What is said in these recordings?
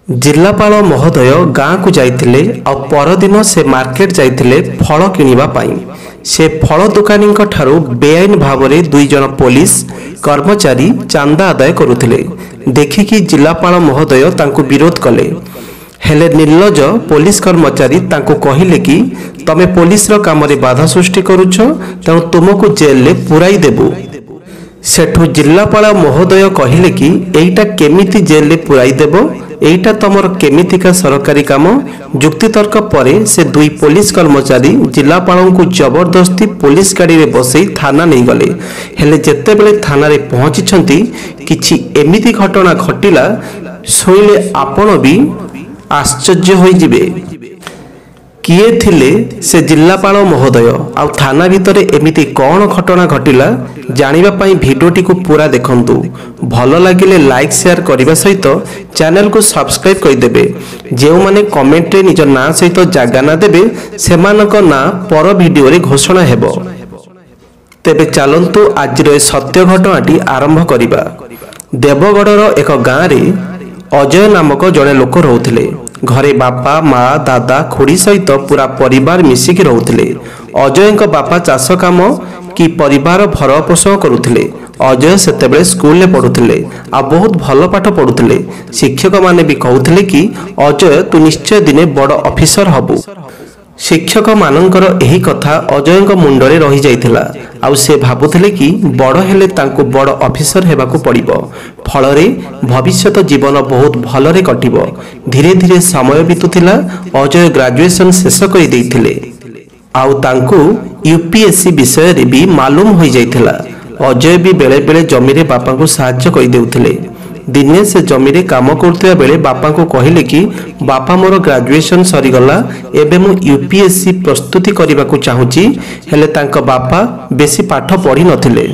जिलापाल महोदय गाँ को जाइथिले आ परदिन से मार्केट जाइथिले फल किनिबा पाई। से फल दुकानी ठारू बेआईन भाव में दुई जन पुलिस कर्मचारी चांदा आदाय करुथिले। देखिकी जिलापाल महोदय तांकु विरोध कले। हेले निर्लज पुलिस कर्मचारी तांकु कहिले कि तमे पुलिस रो काम रे बाधा सृष्टि करुछ, तेणु तुमको जेल ले पुराई देबु। सेठू जिलापाल महोदय कहिले कि एइटा केमिति जेल ले पुराई देबो, एइटा तमर केमितिका सरकारी काम। जुक्तितर्क परे से दुई पुलिस कर्मचारी जिलापाल को जबरदस्ती पुलिस गाड़ी रे बसई थाना नहीं गले। हेले जेते बेले थाना रे पहुंची किछि एमिति घटना घटिला सुनिले आपण भी आश्चर्य होई जिवे। किए थिले से जिलापाल महोदय आ थाना भितर एमिति कौन घटना घटिला जानिबा पाई भिडियोटी को पूरा देखंतु। भल लागिले लाइक शेयर करने सहित चैनल को सब्सक्राइब करदेवे। जो माने कमेंट रे निज ना सहित जागा ना देबे सेमानक ना पर वीडियो रे घोषणा हेबो। तेबे चलंतु आज सत्य घटनाटी आरंभ करिबा। देवगढ़र एक गाँव रे अजय नामक जड़े लोक रोते। घरे बापा माँ दादा खुड़ी सहित पूरा परिवार मिसिकी रोते। अजय बापा चाष काम कि परिवार भरण पोषण करुले। अजय सेतेबेले स्कूल में पढ़ुले आ बहुत भल पाठ पढ़ुले। शिक्षक माने भी कहते कि अजय तू निश्चय दिने बड़ ऑफिसर हबु। शिक्षक मानकर एही कथा अजय मुंडरे रही जाइथिला। आउ से भाबुथिले कि बड़ हेले तांको बड़ ऑफिसर हेबाकू पड़िबो। फलरे भविष्यत जीवन बहुत भलरे कटिबो। धीरे धीरे समय बीतुथिला। अजय ग्रेजुएशन शेष कर देइथिले। आउ तांको यूपीएससी विषय रे भी मालूम हो जाइथिला। अजय भी बेले बेले जमी रे बापा को सहाय्य कर देउथिले। दिने से जमी रे काम करथिया बेले बापा को कहिले कि बापा मोर ग्रेजुएशन सरीगला, एबे मु यूपीएससी प्रस्तुति करने को चाहूची। हेले तांको बापा बेसी पाठ पढ़ी नथिले।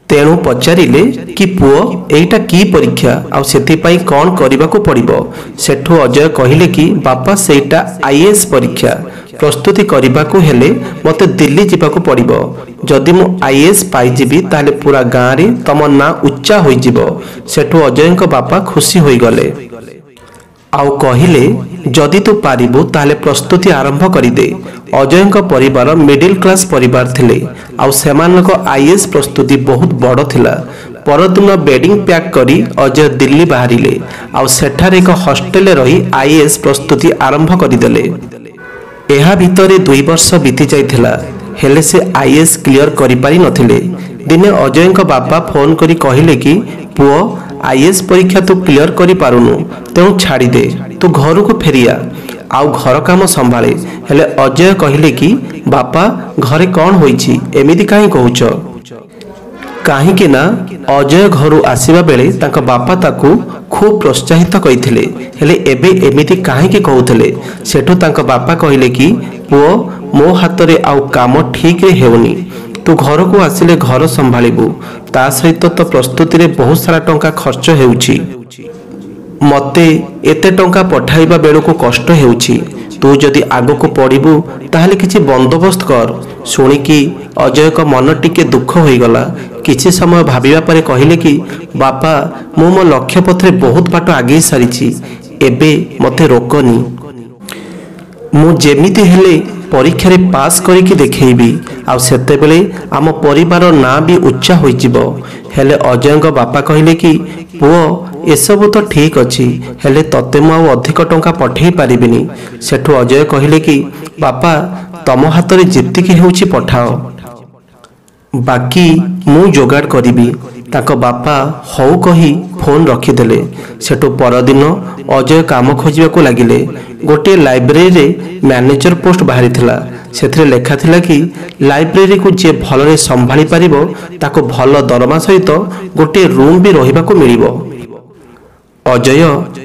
तेणु पचारिले कि पुओ एइटा की परीक्षा आ सेथिपाई कौन करने को पड़िबो। सेठू अजय कहिले कि बापा सेटा आईएएस परीक्षा प्रस्तुति करने को हेले मते दिल्ली जीवाकू पड़िबो। जदि मु आईएएस पाई जीबी ताले पूरा गाँव रे तम ना उच्चा होई जीवो। सेठू अजय बापा खुशी होई गले। आउ कहिले जदि तू पारिबु ताले प्रस्तुति आरंभ करिदे। अजय परिवार मिडिल क्लास परिवार थिले। आउ सेमानक आईएएस प्रस्तुति बहुत बड़ थिला। परदिन बेडिंग पैक करी अजय दिल्ली बाहरिले। आउ सेठार एक हॉस्टेल रही आईएएस प्रस्तुति आरंभ करदेले। एहा भितरे 2 वर्ष बीती जाइथिला। हेले से आईएएस क्लियर करि पारि नथिले। दिने अजय बापा फोन करी कहिले कि पुओ आईएएस परीक्षा तू क्लियर करि पारुनु, तेणु छाड़ी दे, तू घर को फेरिया आउ घर काम संभाले। हेले अजय कहिले कि बापा घरे कौन होईछि एमिति काहे कहूछ। काहेकि ना अजय घर आसीबा बेले तांका बापा ताकू खूब प्रोत्साहित कइथिले। हेले एबे एमिति काहेकि कहउथिले। सेठू तांका बापा कहिले कि पुओ मो हाथ रे आउ काम ठीक रे हेउनी, तू घर को आसिले घर संभालिबू। ता सहित तो प्रस्तुति रे बहुत सारा टंका खर्च हेउछि। मते एते टंका पठाइबा बेलू को कष्ट हेउछि। तू जदि आगो को पढ़िबू ताहले किछि बंदोबस्त कर। सुनिकी अजय को मन टिके दुख होई गला। किछि समय भाबिबा परे कहिले कि बापा मो मो लक्ष्य पथरे बहुत बाट आगे सारिछि, एबे मते रोकनी। मु जेमिति हेले परीक्षा रे पास करिकी देखैबी। आ सेते बेले आम परिवार ना भी उच्चा होई जिवो। हेले अजय बापा कहिले कि पुओ एसबु तो ठीक अच्छी, हेले तते मु अधिक टंका पठेई पारिबिनी। सेठू अजय कहिले कि बापा तम हाथ रे जेतिकी हेउछि पठाओ, बाकी मु जोगाड़ करिबी। ताको बापा हौ कही फोन रखिदेले। सेठू परदिन अजय काम खोजिबाकू लागिले। गोटे लाइब्रेरी रे मैनेजर पोस्ट बाहरी थिला। सेथिरे लेखा थिला कि लाइब्रेरी को जे भलरे संभाली पारिबो ताको भल दरमा सहित गोटे रूम भी रहिबाकू मिलिबो। अजय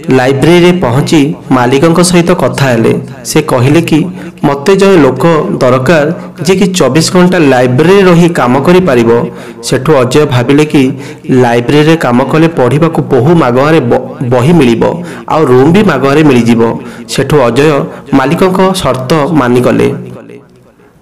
लाइब्रेरी रे पहुंची मालिकंक सहित कथा हेले। से कहिले कि मते जय लोक दरकार जे कि 24 घंटा लाइब्रेरी रही काम करि पारिबो। सेठू अजय भाबिले कि लाइब्रेरी रे काम कले पढ़िबाकू बहु मागवारे बही मिलिबो आ रूम भी मागवारे मिली जिवो। सेठू अजय मालिकंक शर्त मानि गले।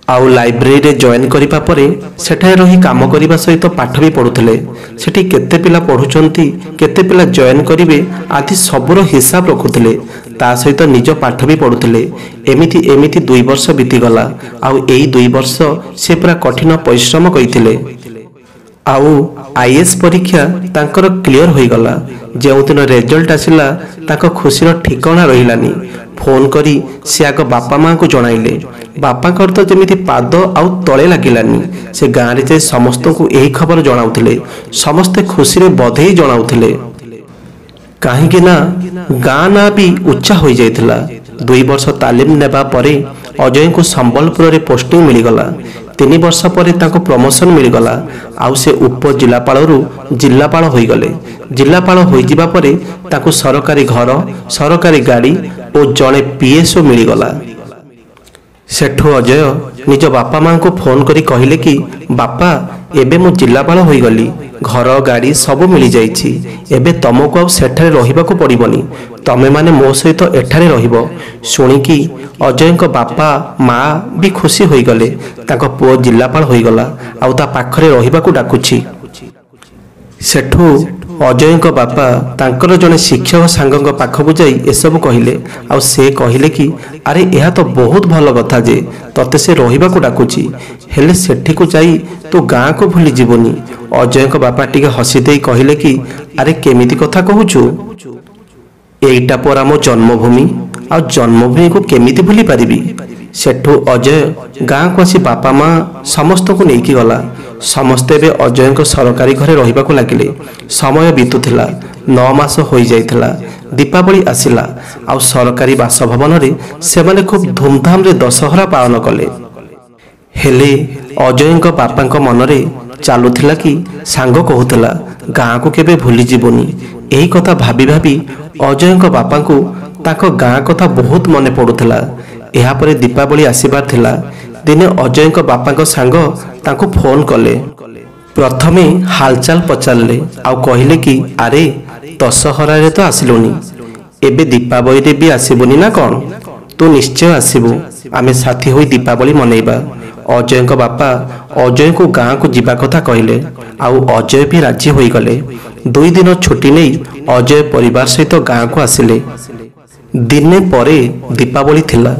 आउ लाइब्रेरी जॉइन करिबा परे सेठाय रही काम करिबा सहित पाठ भी पढुथिले। सेठी केते पिला पढुचंती केते पिला जॉइन करिवे आदि सबुर हिसाब रखुथिले। ता सहित निज पाठ भी पढुथिले। एमिति एमिति 2 वर्ष बीती गला। आउ एई 2 वर्ष से पूरा कठिन परिश्रम करिथिले। आउ आईएएस परीक्षा तांकर क्लियर होई गला। जो दिन रिजल्ट आसिला तांको खुशीर ठिकाना रहिलानी। फोन करी से आग बापा माँ को जणाइले। बापा कर तो जमिति पाद आउ तले लागिलानी। से गाँव रे जाई समस्त को यही खबर जणाउथिले। समस्ते खुशी रे बधाई जणाउथिले। काहेकि ना गाँ ना भी उच्चा हो जाइथिला। 2 वर्ष तालीम नेबा परे अजय को संबलपुर रे पोस्टिंग मिलगला। 3 वर्ष पर प्रमोशन मिलगला। आउ से उप जिलापाल जिलापाल हो गले। जिलापाल हो जिबा परे ताकू सरकारी घर सरकारी गाड़ी और जड़े पीएसओ मिलगला। सेठू अजय निज बापा माँ को फोन करी कहले कि बापा एबे मु जिलापाल हो गली। घर गाड़ी सब मिल जाइछि। एबे तुमको आ सेठारे रहिबाकू पड़िबनी। तमे माने मो सहित एठारे रहिबो। सुनिकी अजय बापा माँ भी खुशी हो गले। ताको पुओ जिलापाल हो गला। आउ ता पाखरे रहिबाकू डाकुछि। सेठू अजय बापा तांकर जने शिक्षक सांगक पाखकू जाई एसबू कहले। आउ से कहले कि अरे यह तो बहुत भल कथा जे तते से रहिबाकू डाकुछि। हेले सेठी को जाई तो गाँ को भूली जीवनी। अजय बापा टिके हसी देई कहले कि अरे केमिति कथा कहूछु। एइटा पर आम जन्मभूमि। आ जन्मभूमि को केमिति भूली पारिबी। सेठू अजय गाँ को आसी बापा माँ समस्त को लेकी गला। समस्ते बे अजय सरकारी घरे रहिबाकू लागिले। समय बीतुथिला। 9 मास होई जाइथिला। दीपावली आसिला। आउ सरकारी बासभवन रे सेमाने खूब धूमधाम रे दशहरा पालन कले। हेले अजय बापा मनरे चालुथिला कि सांग कहूथिला गाँ को केबे भूली जीवनी। एही कथा भाबी भाबी अजय बापा को ताको गाँ कथा बहुत मने पड़ुथिला। एहा परे दीपावली आसीबार थिला। दिने अजय बापा सांग ताको फोन कले। प्रथमे हालचाल पचारले। आउ कहले कि अरे दशहरा रे तो आसिलुनी। एबे दीपावली रे भी आसीबुनी ना कौन? तू निश्चय आसीबु। आमे साथी होई दीपावली मनेइबा। अजय बापा अजय को गाँ को जीवा कथा कहले। आउ अजय भी राजी होई गले। 2 दिन छुट्टी नहीं अजय परिवार सहित गाँ को आसिले। दिने परे दीपावली थिला।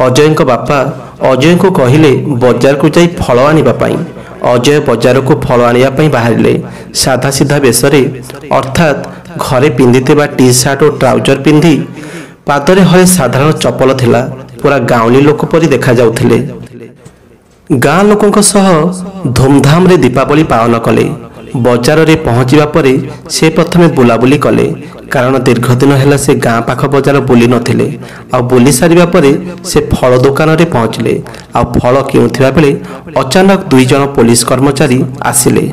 अजय बापा अजय को कहले बाजार को जाई फल आनिबा पई। अजय बाजार को फल आनिबा पई बाहरिले। साधा सीधा बेसरे अर्थात घरे पिंधिथिबा टी शर्ट और ट्राउजर पिंधि पादरे हले साधारण चपल थिला। पूरा गाँवली लोक परि देखा जाउथिले। गाँ लोकों सह धूमधाम रे दीपावली पालन कले। बजार रे पहुँचवा परे से प्रथमे बुलाबुली कले। कारण दीर्घ दिन है से गाँ पाख बजार बुली नथिले। आ बुली सारिबा परे से फल दुकान रे पहुँचले। आ फल किणुथिबा बेले अचानक 2 जन पुलिस कर्मचारी आसिले।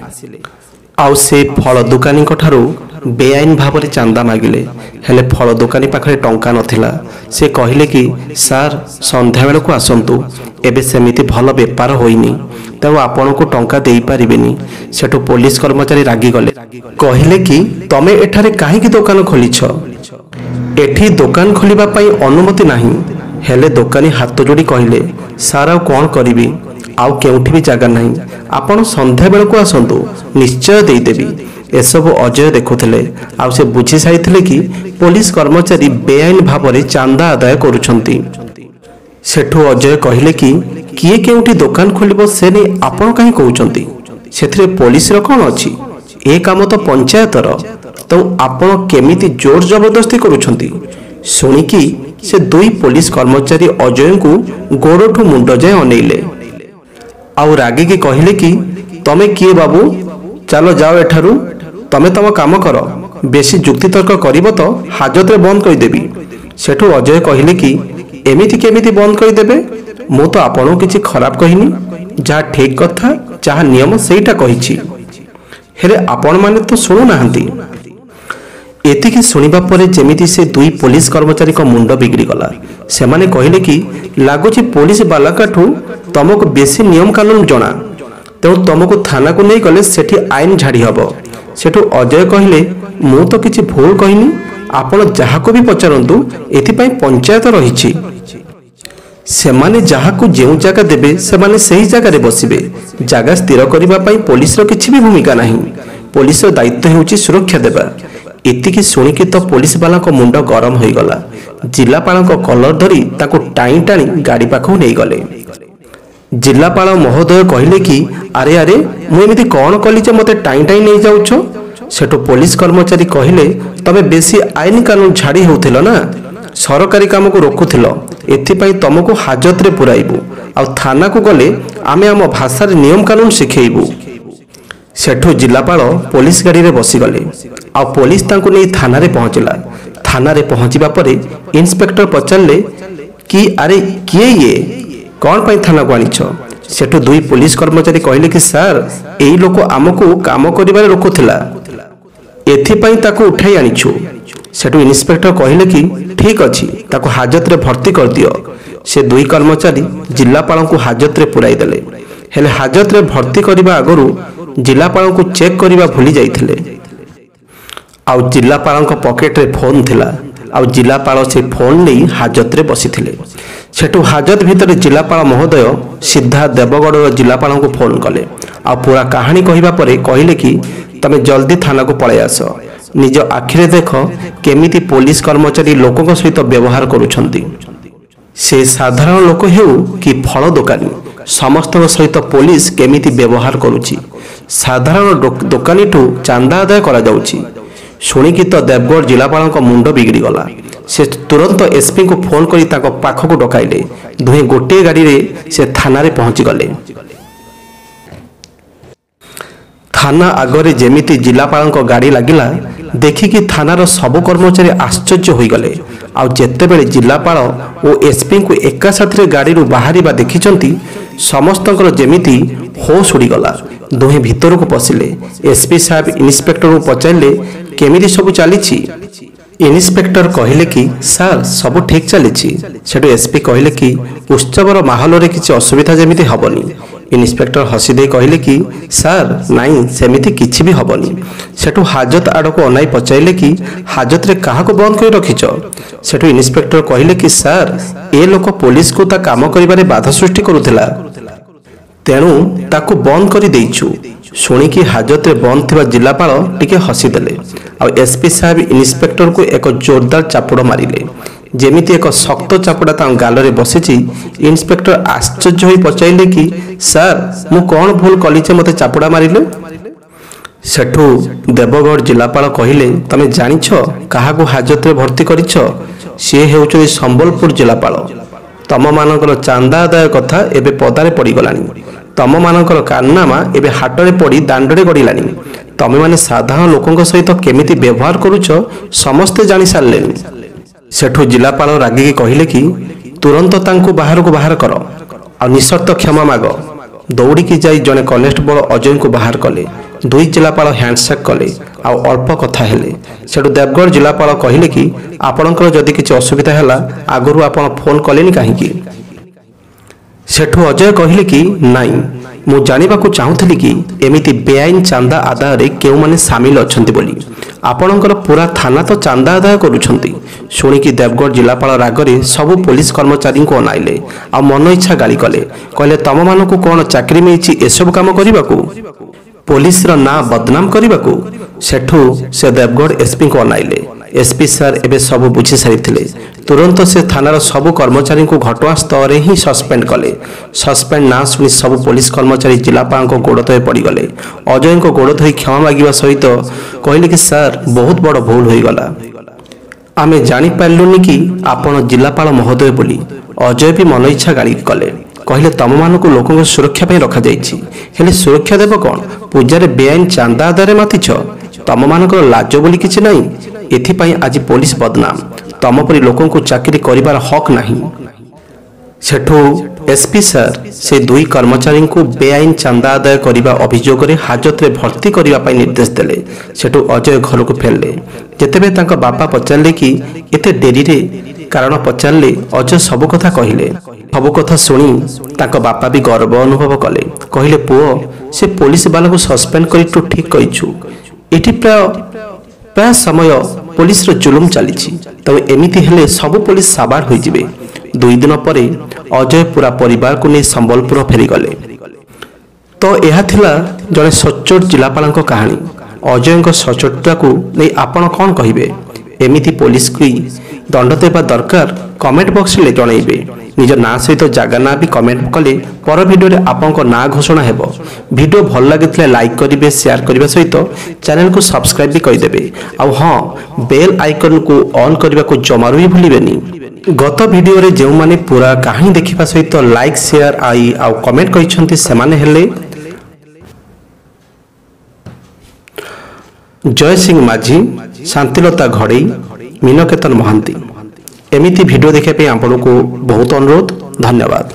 आउ से फल दुकानी ठारू बेआईन भाव में चांदा मागिले। हेले फल दुकानी पाखरे टंका नथिला। से कहले कि सार संध्या बेल को आसंतु। एबे सेमिति भल बेपार होइनी। तेणु आपण को टंका देई पारिबेनी। सेठो पुलिस कर्मचारी रागी गले। कहले कि तमे एठारे काहेकि दुकान खोलिछ? एठी दुकान खोलिबा पई अनुमति नाही। हेले दुकानी हाथ जोड़ी कहले सार आ कोन करिबी? आउ केउठी भी जगह नहीं। आपण संध्या बेल को आसंतु निश्चय देई देबी। एसबू अजय देखुथिले। आउ से बुझी साइथिले कि पुलिस कर्मचारी बेआईन भाव में चांदा आदाय करुछंती। सेठू अजय कहले कि किए केउठी दुकान खोलिबो से नै आपण काहे कहउछंती? सेथिरे पुलिस रो कोन अछि? ए काम तो पंचायतर। तो आपण केमिति जोर जबरदस्ती करुछंती? सुनिकी से 2 पुलिस कर्मचारी अजय को गोड़ठू मुंड जाए अनेइले। आउ रागी की कहले कि तमे किए बाबू? चलो जाओ एठारू। तमे तम काम कर। बेसी जुक्ति तर्क करिबो तो हाजत रे बंद कर देबी। सेठू अजय कहले कि एमिति केमिति बंद कर देबे? मु तो आपन किछि खराब कहिनी। जहा ठीक कथा जहा नियम सेटा कहिछि। हेरे आपण माने तो सुनु नाहंती। एतिकी सुनिबा परे जेमिति से 2 पुलिस कर्मचारी को मुंड बिगड़ी गला। से माने कहले कि लागुची पुलिस बाला काठू तुमको बेसी नियम कानून जना। तेणु तुमको थाना को नहीं गले सेठी आईन झाड़ी हबो। सेठू अजय कहले मु तो किछि भूल कहिनी। आपण जहा को भी पचारंतु एथिपाई पंचायत रहिछि। ସେମାନେ ଯାହାକୁ ଯେଉଁ ଜାଗା ଦେବେ ସେମାନେ ସେହି ଜାଗାରେ ବସିବେ। ଜାଗା ସ୍ଥିର କରିବା ପାଇଁ ପୋଲିସର କିଛି ବି ଭୂମିକା ନାହିଁ। ପୋଲିସର ଦାୟିତ୍ୱ ହେଉଛି ସୁରକ୍ଷା ଦେବା। ଏତିକି ଶୁଣିକି ତ ପୋଲିସ ବାଲାଙ୍କ ମୁଣ୍ଡ ଗରମ ହୋଇଗଲା। ଜିଲ୍ଲାପାଳଙ୍କ କଲର ଧରି ତାକୁ ଟାଣି ଟାଣି ଗାଡ଼ି ପାଖକୁ ନେଇଗଲେ। ଜିଲ୍ଲାପାଳ ମହୋଦୟ କହିଲେ କି ଆରେ ଆରେ ମୁଁ ଏମିତି କ'ଣ କଲି ଯେ ମୋତେ ଟାଣି ଟାଣି ନେଇଯାଉଛ? ସେଠୁ ପୋଲିସ କର୍ମଚାରୀ କହିଲେ ତମେ ବେଶୀ ଆଇନ କାନୁନ ଝାଡ଼ି ହେଉଥିଲ ନା, ସରକାରୀ କାମକୁ ରୋକୁଥିଲ, ଏଥିପାଇଁ ତମକୁ ହାଜତରେ ପୁରାଇବୁ। ଆଉ ଥାନାକୁ ଗଲେ ଆମେ ଆମ ଭାଷାରେ ନିୟମ କାନୁନ ଶିଖେଇବୁ। ସେଠୁ ଜିଲ୍ଲାପାଳ ପୋଲିସ ଗାଡ଼ିରେ ବସିଗଲେ। ଆଉ ପୋଲିସ ତାଙ୍କୁ ନେଇ ଥାନାରେ ପହଞ୍ଚିଲା। ଥାନାରେ ପହଞ୍ଚିବା ପରେ ଇନ୍ସପେକ୍ଟର ପଚାରିଲେ କି ଆରେ କିଏ ଇଏ, କ'ଣ ପାଇଁ ଥାନାକୁ ଆଣିଛ? ସେଠୁ ଦୁଇ ପୋଲିସ କର୍ମଚାରୀ କହିଲେ କି ସାର୍ ଏଇ ଲୋକ ଆମକୁ କାମ କରିବାରେ ରୋକୁଥିଲା, ଏଥିପାଇଁ ତାକୁ ଉଠାଇ ଆଣିଛୁ। ସେଠୁ ଇନ୍ସପେକ୍ଟର କହିଲେ କି ଠିକ୍ ଅଛି, ତାକୁ ହାଜତରେ ଭର୍ତ୍ତି କରିଦିଅ। ସେ ଦୁଇ କର୍ମଚାରୀ ଜିଲ୍ଲାପାଳଙ୍କୁ ହାଜତରେ ପୁରାଇ ଦେଲେ। ହେଲେ ହାଜତରେ ଭର୍ତ୍ତି କରିବା ଆଗରୁ ଜିଲ୍ଲାପାଳଙ୍କୁ ଚେକ୍ କରିବା ଭୁଲି ଯାଇଥିଲେ। ଆଉ ଜିଲ୍ଲାପାଳଙ୍କ ପକେଟରେ ଫୋନ୍ ଥିଲା। ଆଉ ଜିଲ୍ଲାପାଳ ସେ ଫୋନ୍ ନେଇ ହାଜତରେ ବସିଥିଲେ। ସେଠୁ ହାଜତ ଭିତରେ ଜିଲ୍ଲାପାଳ ମହୋଦୟ ସିଧା ଦେବଗଡ଼ର ଜିଲ୍ଲାପାଳଙ୍କୁ ଫୋନ୍ କଲେ। ଆଉ ପୁରା କାହାଣୀ କହିବା ପରେ କହିଲେ କି ତମେ ଜଲ୍ଦି ଥାନାକୁ ପଳାଇ ଆସ। ନିଜ ଆଖିରେ ଦେଖ କେମିତି ପୋଲିସ କର୍ମଚାରୀ ଲୋକଙ୍କ ସହିତ ବ୍ୟବହାର କରୁଛନ୍ତି। ସେ ସାଧାରଣ ଲୋକ ହେଉ କି ଫଳ ଦୋକାନୀ, ସମସ୍ତଙ୍କ ସହିତ ପୋଲିସ କେମିତି ବ୍ୟବହାର କରୁଛି। ସାଧାରଣ ଦୋକାନୀଠୁ ଚାନ୍ଦା ଆଦାୟ କରାଯାଉଛି। ଶୁଣିକି ତ ଦେବଗଡ଼ ଜିଲ୍ଲାପାଳଙ୍କ ମୁଣ୍ଡ ବିଗିଡ଼ିଗଲା। ସେ ତୁରନ୍ତ ଏସ୍ପିଙ୍କୁ ଫୋନ୍ କରି ତାଙ୍କ ପାଖକୁ ଡକାଇଲେ। ଦୁହେଁ ଗୋଟିଏ ଗାଡ଼ିରେ ସେ ଥାନାରେ ପହଞ୍ଚିଗଲେ। ଥାନା ଆଗରେ ଯେମିତି ଜିଲ୍ଲାପାଳଙ୍କ ଗାଡ଼ି ଲାଗିଲା ଦେଖିକି ଥାନାର ସବୁ କର୍ମଚାରୀ ଆଶ୍ଚର୍ଯ୍ୟ ହୋଇଗଲେ। ଆଉ ଯେତେବେଳେ ଜିଲ୍ଲାପାଳ ଓ ଏସ୍ପିଙ୍କୁ ଏକା ସାଥିରେ ଗାଡ଼ିରୁ ବାହାରିବା ଦେଖିଛନ୍ତି ସମସ୍ତଙ୍କର ଯେମିତି ହୋସ୍ ଉଡ଼ିଗଲା। ଦୁହେଁ ଭିତରକୁ ପଶିଲେ। ଏସ୍ପି ସାହେବ ଇନ୍ସପେକ୍ଟରଙ୍କୁ ପଚାରିଲେ କେମିତି ସବୁ ଚାଲିଛି? ଇନ୍ସପେକ୍ଟର କହିଲେ କି ସାର୍ ସବୁ ଠିକ୍ ଚାଲିଛି। ସେଠୁ ଏସ୍ପି କହିଲେ କି ଉତ୍ସବର ମାହୋଲରେ କିଛି ଅସୁବିଧା ଯେମିତି ହେବନି। ଇନ୍ସପେକ୍ଟର ହସି ଦେଇ କହିଲେ କି ସାର୍ ନାଇଁ ସେମିତି କିଛି ବି ହେବନି। ସେଠୁ ହାଜତ ଆଡ଼କୁ ଅନାଇ ପଚାରିଲେ କି ହାଜତରେ କାହାକୁ ବନ୍ଦ କରି ରଖିଛ? ସେଠୁ ଇନ୍ସପେକ୍ଟର କହିଲେ କି ସାର୍ ଏ ଲୋକ ପୋଲିସକୁ ତା କାମ କରିବାରେ ବାଧା ସୃଷ୍ଟି କରୁଥିଲା, ତେଣୁ ତାକୁ ବନ୍ଦ କରି ଦେଇଛୁ। ଶୁଣିକି ହାଜତରେ ବନ୍ଦ ଥିବା ଜିଲ୍ଲାପାଳ ଟିକେ ହସିଦେଲେ। ଆଉ ଏସ୍ପି ସାହେବ ଇନ୍ସପେକ୍ଟରକୁ ଏକ ଜୋରଦାର ଚାପୁଡ଼ ମାରିଲେ। ଯେମିତି ଏକ ଶକ୍ତ ଚାପୁଡ଼ା ତାଙ୍କ ଗାଲରେ ବସିଛି। ଇନ୍ସପେକ୍ଟର ଆଶ୍ଚର୍ଯ୍ୟ ହୋଇ ପଚାରିଲେ କି ସାର୍ ମୁଁ କ'ଣ ଭୁଲ କଲି ଯେ ମୋତେ ଚାପୁଡ଼ା ମାରିଲେ? ସେଠୁ ଦେବଗଡ଼ ଜିଲ୍ଲାପାଳ କହିଲେ ତମେ ଜାଣିଛ କାହାକୁ ହାଜତରେ ଭର୍ତ୍ତି କରିଛ? ସିଏ ହେଉଛନ୍ତି ସମ୍ବଲପୁର ଜିଲ୍ଲାପାଳ। ତମମାନଙ୍କର ଚାନ୍ଦା ଆଦାୟ କଥା ଏବେ ପଦାରେ ପଡ଼ିଗଲାଣି। ତମମାନଙ୍କର କାରନାମା ଏବେ ହାଟରେ ପଡ଼ି ଦାଣ୍ଡରେ ଗଡ଼ିଲାଣି। ତମେମାନେ ସାଧାରଣ ଲୋକଙ୍କ ସହିତ କେମିତି ବ୍ୟବହାର କରୁଛ ସମସ୍ତେ ଜାଣିସାରିଲେଣି। ସେଠୁ ଜିଲ୍ଲାପାଳ ରାଗିକି କହିଲେ କି ତୁରନ୍ତ ତାଙ୍କୁ ବାହାରକୁ ବାହାର କର ଆଉ ନିଃସର୍ତ୍ତ କ୍ଷମା ମାଗ। ଦୌଡ଼ିକି ଯାଇ ଜଣେ କନେଷ୍ଟବଳ ଅଜୟଙ୍କୁ ବାହାର କଲେ। ଦୁଇ ଜିଲ୍ଲାପାଳ ହ୍ୟାଣ୍ଡସେକ୍ କଲେ ଆଉ ଅଳ୍ପ କଥା ହେଲେ। ସେଠୁ ଦେବଗଡ଼ ଜିଲ୍ଲାପାଳ କହିଲେ କି ଆପଣଙ୍କର ଯଦି କିଛି ଅସୁବିଧା ହେଲା ଆଗରୁ ଆପଣ ଫୋନ୍ କଲେନି କାହିଁକି? ସେଠୁ ଅଜୟ କହିଲେ କି ନାଇଁ, ମୁଁ ଜାଣିବାକୁ ଚାହୁଁଥିଲି କି ଏମିତି ବେଆଇନ ଚାନ୍ଦା ଆଦାୟରେ କେଉଁମାନେ ସାମିଲ ଅଛନ୍ତି ବୋଲି। ଆପଣଙ୍କର ପୁରା ଥାନା ତ ଚାନ୍ଦା ଆଦାୟ କରୁଛନ୍ତି। ଶୁଣିକି ଦେବଗଡ଼ ଜିଲ୍ଲାପାଳ ରାଗରେ ସବୁ ପୋଲିସ କର୍ମଚାରୀଙ୍କୁ ଅନାଇଲେ ଆଉ ମନ ଇଚ୍ଛା ଗାଳି କଲେ। କହିଲେ ତମମାନଙ୍କୁ କ'ଣ ଚାକିରି ମିଳିଛି ଏସବୁ କାମ କରିବାକୁ, ପୋଲିସର ନାଁ ବଦନାମ କରିବାକୁ? ସେଠୁ ସେ ଦେବଗଡ଼ ଏସ୍ପିଙ୍କୁ ଅନାଇଲେ। ଏସ୍ପି ସାର୍ ଏବେ ସବୁ ବୁଝି ସାରିଥିଲେ। ତୁରନ୍ତ ସେ ଥାନାର ସବୁ କର୍ମଚାରୀଙ୍କୁ ଘଟଣାସ୍ଥଳରେ ହିଁ ସସ୍ପେଣ୍ଡ କଲେ। ସସ୍ପେଣ୍ଡ ନାଁ ଶୁଣି ସବୁ ପୋଲିସ କର୍ମଚାରୀ ଜିଲ୍ଲାପାଳଙ୍କ ଗୋଡ଼ ତଳେ ପଡ଼ିଗଲେ। ଅଜୟଙ୍କ ଗୋଡ଼ ଧରି କ୍ଷମା ମାଗିବା ସହିତ କହିଲେ କି ସାର୍ ବହୁତ ବଡ଼ ଭୁଲ ହୋଇଗଲା, ଆମେ ଜାଣିପାରିଲୁନି କି ଆପଣ ଜିଲ୍ଲାପାଳ ମହୋଦୟ ବୋଲି। ଅଜୟ ବି ମନ ଇଚ୍ଛା ଗାଳି କଲେ। କହିଲେ ତମମାନଙ୍କୁ ଲୋକଙ୍କ ସୁରକ୍ଷା ପାଇଁ ରଖାଯାଇଛି, ହେଲେ ସୁରକ୍ଷା ଦେବ କ'ଣ? ପୂଜାରେ ବେଆଇନ ଚାନ୍ଦା ଆଦାୟରେ ମାତିଛ। ତମମାନଙ୍କର ଲାଜ ବୋଲି କିଛି ନାହିଁ, ଏଥିପାଇଁ ଆଜି ପୋଲିସ ବଦନାମ। ତମ ପରି ଲୋକଙ୍କୁ ଚାକିରି କରିବାର ହକ୍ ନାହିଁ। ସେଠୁ ଏସ୍ପି ସାର୍ ସେ ଦୁଇ କର୍ମଚାରୀଙ୍କୁ ବେଆଇନ ଚାନ୍ଦା ଆଦାୟ କରିବା ଅଭିଯୋଗରେ ହାଜତରେ ଭର୍ତ୍ତି କରିବା ପାଇଁ ନିର୍ଦ୍ଦେଶ ଦେଲେ। ସେଠୁ ଅଜୟ ଘରକୁ ଫେରିଲେ। ଯେତେବେଳେ ତାଙ୍କ ବାପା ପଚାରିଲେ କି ଏତେ ଡେରିରେ କାରଣ ପଚାରିଲେ, ଅଜୟ ସବୁ କଥା କହିଲେ। ସବୁ କଥା ଶୁଣି ତାଙ୍କ ବାପା ବି ଗର୍ବ ଅନୁଭବ କଲେ। କହିଲେ ପୁଅ ସେ ପୋଲିସ ବାଲାଙ୍କୁ ସସ୍ପେଣ୍ଡ କରି ତୁ ଠିକ୍ କହିଛୁ। ଏଠି ପ୍ରାୟ ସମୟ ପୋଲିସର ଜୁଲୁମ ଚାଲିଛି, ତେଣୁ ଏମିତି ହେଲେ ସବୁ ପୋଲିସ ସାବାଡ଼ ହୋଇଯିବେ। 2 दिन पर अजय पूरा परिवार को नहीं संबलपुर फेरीगले। तो यह थिला जड़े सचोट जिलापाल कहानी। अजय सचोटता को नहीं आपण कौन कहे? एमिति पुलिस को दंड देवा दरकार कमेंट बॉक्स में जनइबे। निज ना सहित जगह ना भी कमेंट कले पर वीडियो आपंक ना घोषणा हेबो। वीडियो भल लगे लाइक करेंगे, शेयर करने सहित चैनल को सब्सक्राइब भी करदेवे। आउ हाँ, बेल आइकन को ऑन करने को जमारू भी भूलिबेनी। गत वीडियो रे जो माने पूरा कहानी देखिबा सहित लाइक शेयर आई आउ कमेंट करिसंती सेमाने हेले जय सिंह माझी, शांतिलता घड़ई, मीनकेतन महांती। एमिति वीडियो देखा आपको बहुत अनुरोध। धन्यवाद।